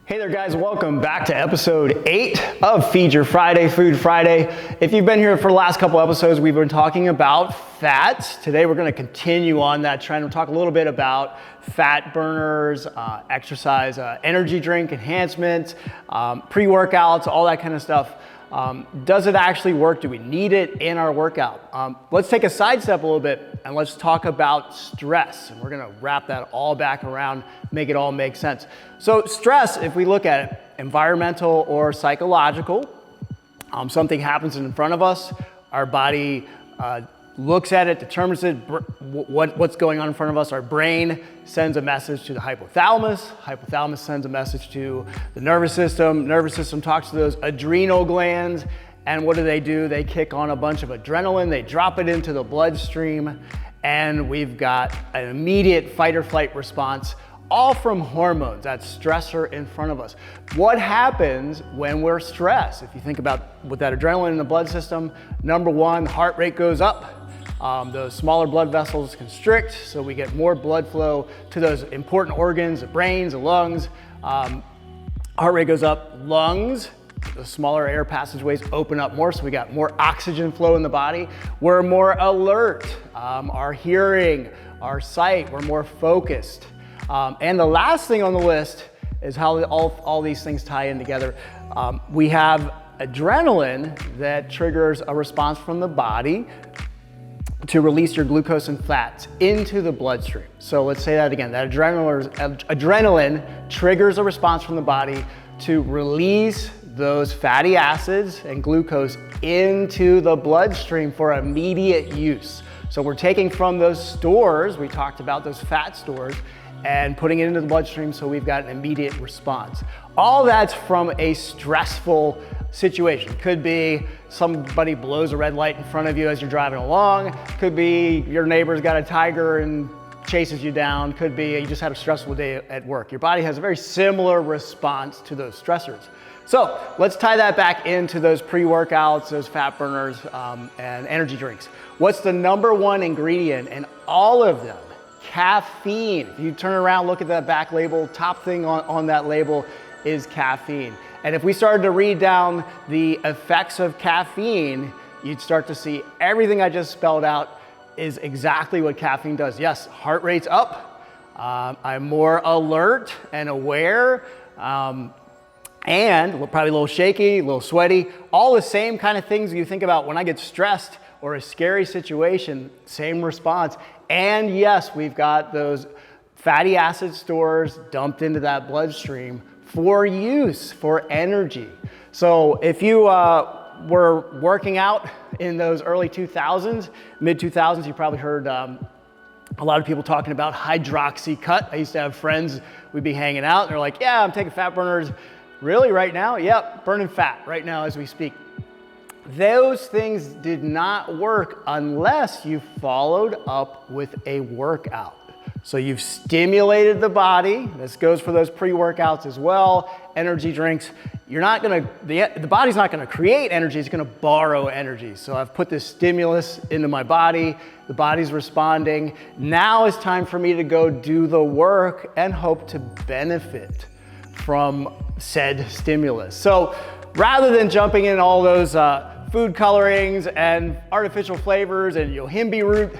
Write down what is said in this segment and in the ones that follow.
Hey there guys, welcome back to episode 8 of Feed Your Friday, Food Friday. If you've been here for the last couple episodes, we've been talking about fats. Today we're going to continue on that trend. We'll talk a little bit about fat burners, exercise, energy drink enhancements, pre-workouts, all that kind of stuff. Does it actually work? Do we need it in our workout? Let's take a side step a little bit and let's talk about stress. And we're gonna wrap that all back around, make it all make sense. So stress, if we look at it, environmental or psychological, something happens in front of us, our body looks at it, determines it, what's going on in front of us. Our brain sends a message to the hypothalamus sends a message to the nervous system talks to those adrenal glands, and what do? They kick on a bunch of adrenaline, they drop it into the bloodstream, and we've got an immediate fight or flight response, all from hormones, that stressor in front of us. What happens when we're stressed? If you think about with that adrenaline in the blood system, number one, heart rate goes up. Those smaller blood vessels constrict, so we get more blood flow to those important organs, the brains, the lungs. Heart rate goes up, lungs, the smaller air passageways open up more, so we got more oxygen flow in the body. We're more alert, our hearing, our sight, we're more focused. And the last thing on the list is how all these things tie in together. We have adrenaline that triggers a response from the body to release your glucose and fats into the bloodstream. So let's say that again, that adrenaline triggers a response from the body to release those fatty acids and glucose into the bloodstream for immediate use. So we're taking from those stores, we talked about those fat stores, and putting it into the bloodstream so we've got an immediate response. All that's from a stressful situation. Could be somebody blows a red light in front of you as you're driving along. Could be your neighbor's got a tiger and chases you down. Could be you just had a stressful day at work. Your body has a very similar response to those stressors. So let's tie that back into those pre-workouts, those fat burners, and energy drinks. What's the number one ingredient in all of them? Caffeine. If you turn around, look at that back label, top thing on that label is caffeine. And if we started to read down the effects of caffeine, you'd start to see everything I just spelled out is exactly what caffeine does. Yes, heart rate's up, I'm more alert and aware, and probably a little shaky, a little sweaty, all the same kind of things you think about when I get stressed or a scary situation, same response. And yes, we've got those fatty acid stores dumped into that bloodstream for use, for energy. So if you were working out in those early 2000s, mid 2000s, you probably heard a lot of people talking about hydroxycut. I used to have friends, we'd be hanging out and they're like, yeah, I'm taking fat burners. Really, right now? Yep, burning fat right now as we speak. Those things did not work unless you followed up with a workout. So you've stimulated the body. This goes for those pre-workouts as well, energy drinks. The body's not gonna create energy, it's gonna borrow energy. So I've put this stimulus into my body, the body's responding. Now it's time for me to go do the work and hope to benefit from said stimulus. So rather than jumping in all those food colorings and artificial flavors and yohimbe root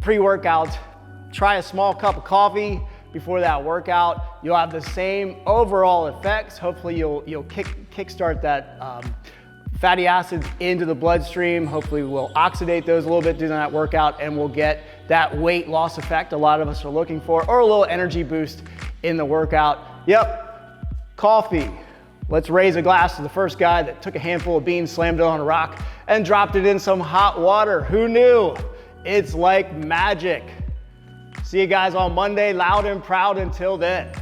pre-workouts, try a small cup of coffee before that workout. You'll have the same overall effects. Hopefully you'll kickstart that fatty acids into the bloodstream. Hopefully we'll oxidate those a little bit during that workout and we'll get that weight loss effect a lot of us are looking for, or a little energy boost in the workout. Yep, coffee. Let's raise a glass to the first guy that took a handful of beans, slammed it on a rock, and dropped it in some hot water. Who knew? It's like magic. See you guys on Monday, loud and proud until then.